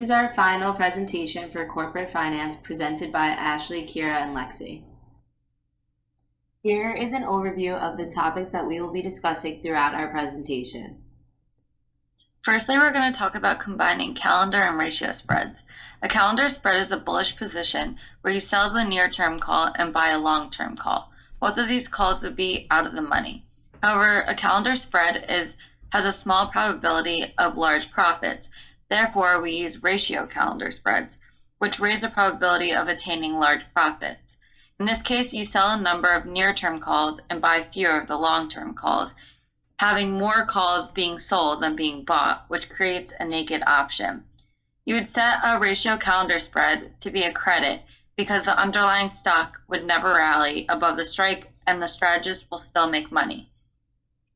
This is our final presentation for corporate finance presented by Ashley, Kira, and Lexi. Here is an overview of the topics that we will be discussing throughout our presentation. Firstly, we're going to talk about combining calendar and ratio spreads. A calendar spread is a bullish position where you sell the near-term call and buy a long-term call. Both of these calls would be out of the money. However, a calendar spread has a small probability of large profits. Therefore, we use ratio calendar spreads, which raise the probability of attaining large profits. In this case, you sell a number of near-term calls and buy fewer of the long-term calls, having more calls being sold than being bought, which creates a naked option. You would set a ratio calendar spread to be a credit because the underlying stock would never rally above the strike and the strategist will still make money.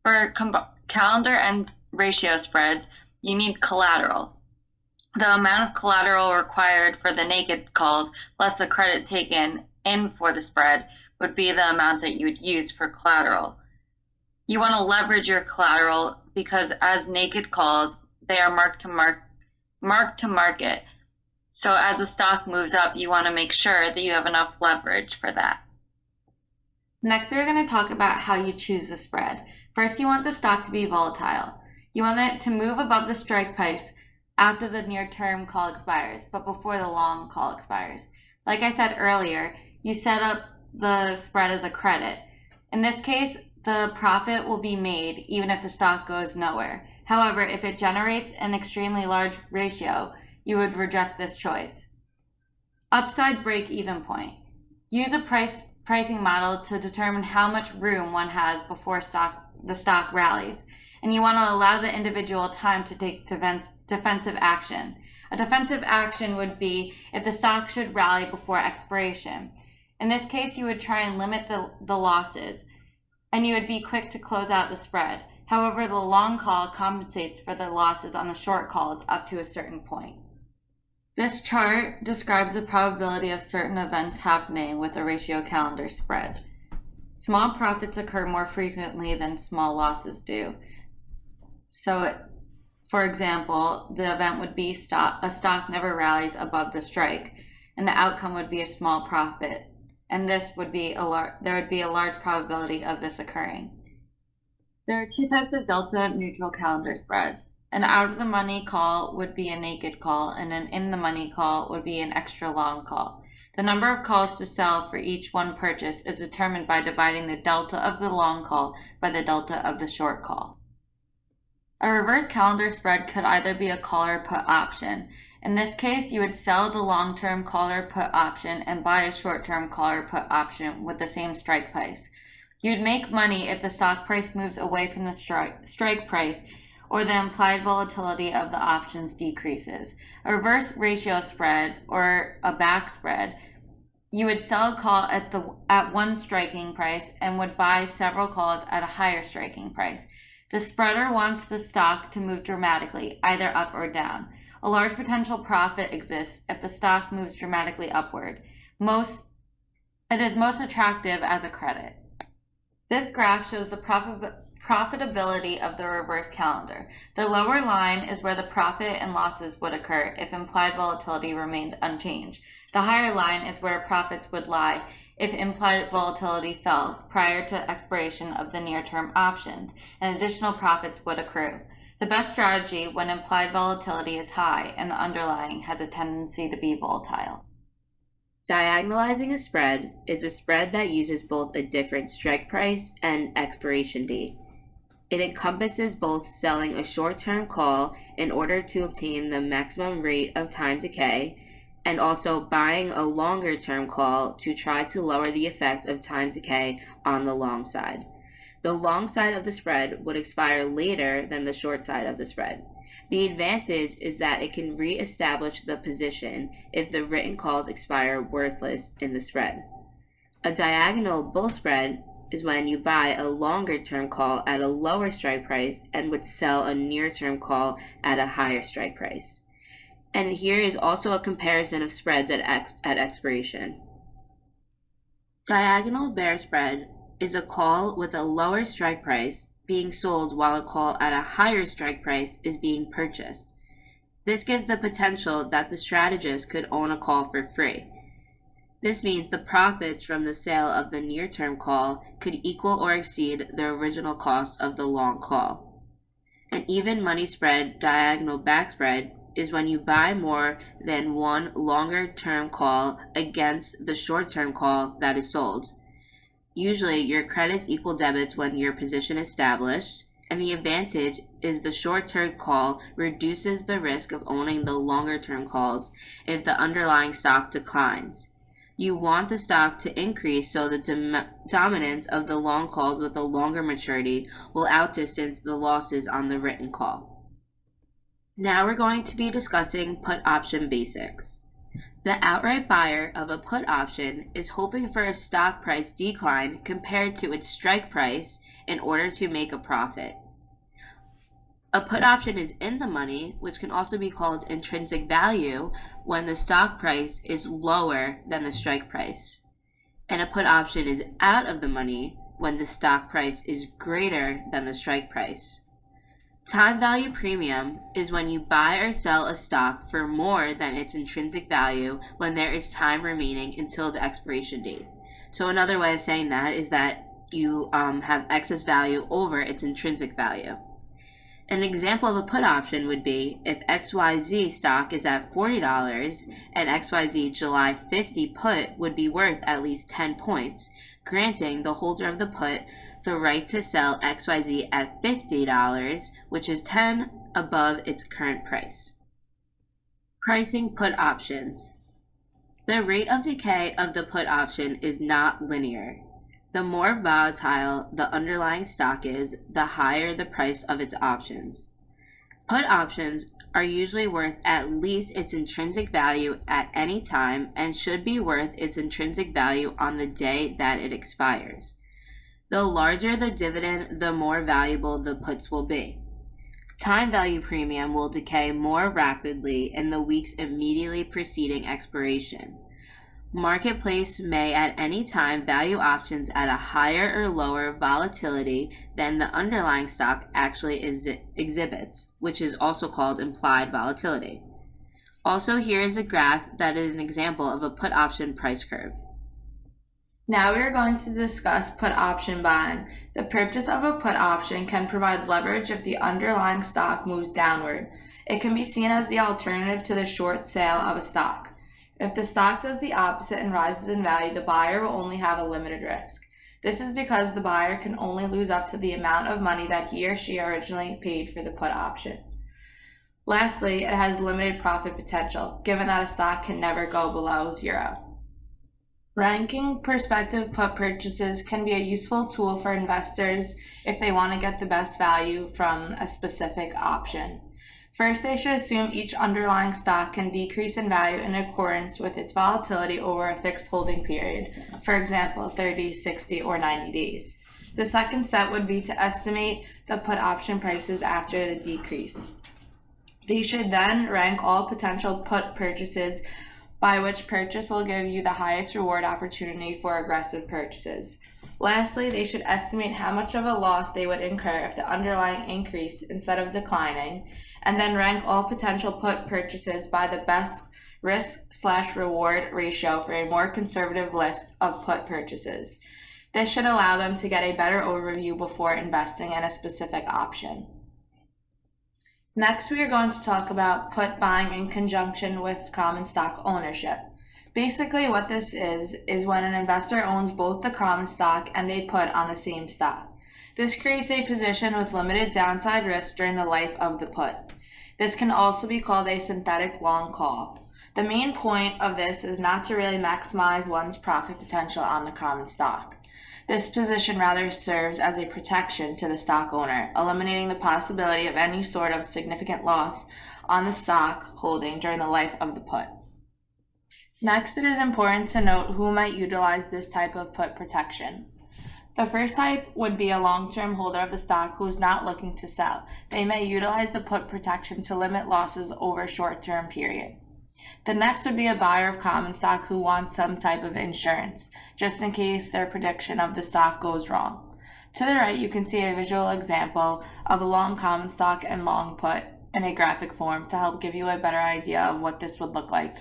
For calendar and ratio spreads, you need collateral. The amount of collateral required for the naked calls less the credit taken in for the spread would be the amount that you would use for collateral. You want to leverage your collateral because as naked calls, they are marked to market. So as the stock moves up, you want to make sure that you have enough leverage for that. Next, we're going to talk about how you choose the spread. First, you want the stock to be volatile. You want it to move above the strike price after the near-term call expires, but before the long call expires. Like I said earlier, you set up the spread as a credit. In this case, the profit will be made even if the stock goes nowhere. However, if it generates an extremely large ratio, you would reject this choice. Upside break-even point. Use a pricing model to determine how much room one has before the stock rallies, and you want to allow the individual time to take defensive action. A defensive action would be if the stock should rally before expiration. In this case, you would try and limit the losses, and you would be quick to close out the spread. However, the long call compensates for the losses on the short calls up to a certain point. This chart describes the probability of certain events happening with a ratio calendar spread. Small profits occur more frequently than small losses do. So, for example, the event would be a stock never rallies above the strike, and the outcome would be a small profit, and there would be a large probability of this occurring. There are two types of delta neutral calendar spreads. An out-of-the-money call would be a naked call, and an in-the-money call would be an extra long call. The number of calls to sell for each one purchase is determined by dividing the delta of the long call by the delta of the short call. A reverse calendar spread could either be a call or put option. In this case, you would sell the long-term call or put option and buy a short-term call or put option with the same strike price. You'd make money if the stock price moves away from the strike price or the implied volatility of the options decreases. A reverse ratio spread or a back spread, you would sell a call at one striking price and would buy several calls at a higher striking price. The spreader wants the stock to move dramatically, either up or down. A large potential profit exists if the stock moves dramatically upward. It is most attractive as a credit. This graph shows the profitability of the reverse calendar. The lower line is where the profit and losses would occur if implied volatility remained unchanged. The higher line is where profits would lie if implied volatility fell prior to expiration of the near-term options, and additional profits would accrue. The best strategy when implied volatility is high and the underlying has a tendency to be volatile. Diagonalizing a spread is a spread that uses both a different strike price and expiration date. It encompasses both selling a short-term call in order to obtain the maximum rate of time decay, and also buying a longer-term call to try to lower the effect of time decay on the long side. The long side of the spread would expire later than the short side of the spread. The advantage is that it can re-establish the position if the written calls expire worthless in the spread. A diagonal bull spread is when you buy a longer-term call at a lower strike price and would sell a near-term call at a higher strike price. And here is also a comparison of spreads at expiration. Diagonal bear spread is a call with a lower strike price being sold while a call at a higher strike price is being purchased. This gives the potential that the strategist could own a call for free. This means the profits from the sale of the near-term call could equal or exceed the original cost of the long call. An even money spread diagonal back spread is when you buy more than one longer-term call against the short-term call that is sold. Usually, your credits equal debits when your position is established, and the advantage is the short-term call reduces the risk of owning the longer-term calls if the underlying stock declines. You want the stock to increase so the dominance of the long calls with a longer maturity will outdistance the losses on the written call. Now we're going to be discussing put option basics. The outright buyer of a put option is hoping for a stock price decline compared to its strike price in order to make a profit. A put option is in the money, which can also be called intrinsic value, when the stock price is lower than the strike price. And a put option is out of the money when the stock price is greater than the strike price. Time value premium is when you buy or sell a stock for more than its intrinsic value when there is time remaining until the expiration date. So another way of saying that is that you have excess value over its intrinsic value. An example of a put option would be if XYZ stock is at $40 and XYZ July 50 put would be worth at least 10 points, granting the holder of the put the right to sell XYZ at $50, which is 10 above its current price. Pricing put options. The rate of decay of the put option is not linear. The more volatile the underlying stock is, the higher the price of its options. Put options are usually worth at least its intrinsic value at any time and should be worth its intrinsic value on the day that it expires. The larger the dividend, the more valuable the puts will be. Time value premium will decay more rapidly in the weeks immediately preceding expiration. Marketplace may at any time value options at a higher or lower volatility than the underlying stock actually exhibits, which is also called implied volatility. Also, here is a graph that is an example of a put option price curve. Now we are going to discuss put option buying. The purchase of a put option can provide leverage if the underlying stock moves downward. It can be seen as the alternative to the short sale of a stock. If the stock does the opposite and rises in value, the buyer will only have a limited risk. This is because the buyer can only lose up to the amount of money that he or she originally paid for the put option. Lastly, it has limited profit potential, given that a stock can never go below zero. Ranking prospective put purchases can be a useful tool for investors if they want to get the best value from a specific option. First, they should assume each underlying stock can decrease in value in accordance with its volatility over a fixed holding period, for example, 30, 60, or 90 days. The second step would be to estimate the put option prices after the decrease. They should then rank all potential put purchases by which purchase will give you the highest reward opportunity for aggressive purchases. Lastly, they should estimate how much of a loss they would incur if the underlying increased instead of declining, and then rank all potential put purchases by the best risk/reward ratio for a more conservative list of put purchases. This should allow them to get a better overview before investing in a specific option. Next, we are going to talk about put buying in conjunction with common stock ownership. Basically, what this is when an investor owns both the common stock and a put on the same stock. This creates a position with limited downside risk during the life of the put. This can also be called a synthetic long call. The main point of this is not to really maximize one's profit potential on the common stock. This position rather serves as a protection to the stock owner, eliminating the possibility of any sort of significant loss on the stock holding during the life of the put. Next, it is important to note who might utilize this type of put protection. The first type would be a long-term holder of the stock who is not looking to sell. They may utilize the put protection to limit losses over a short-term period. The next would be a buyer of common stock who wants some type of insurance, just in case their prediction of the stock goes wrong. To the right, you can see a visual example of a long common stock and long put in a graphic form to help give you a better idea of what this would look like.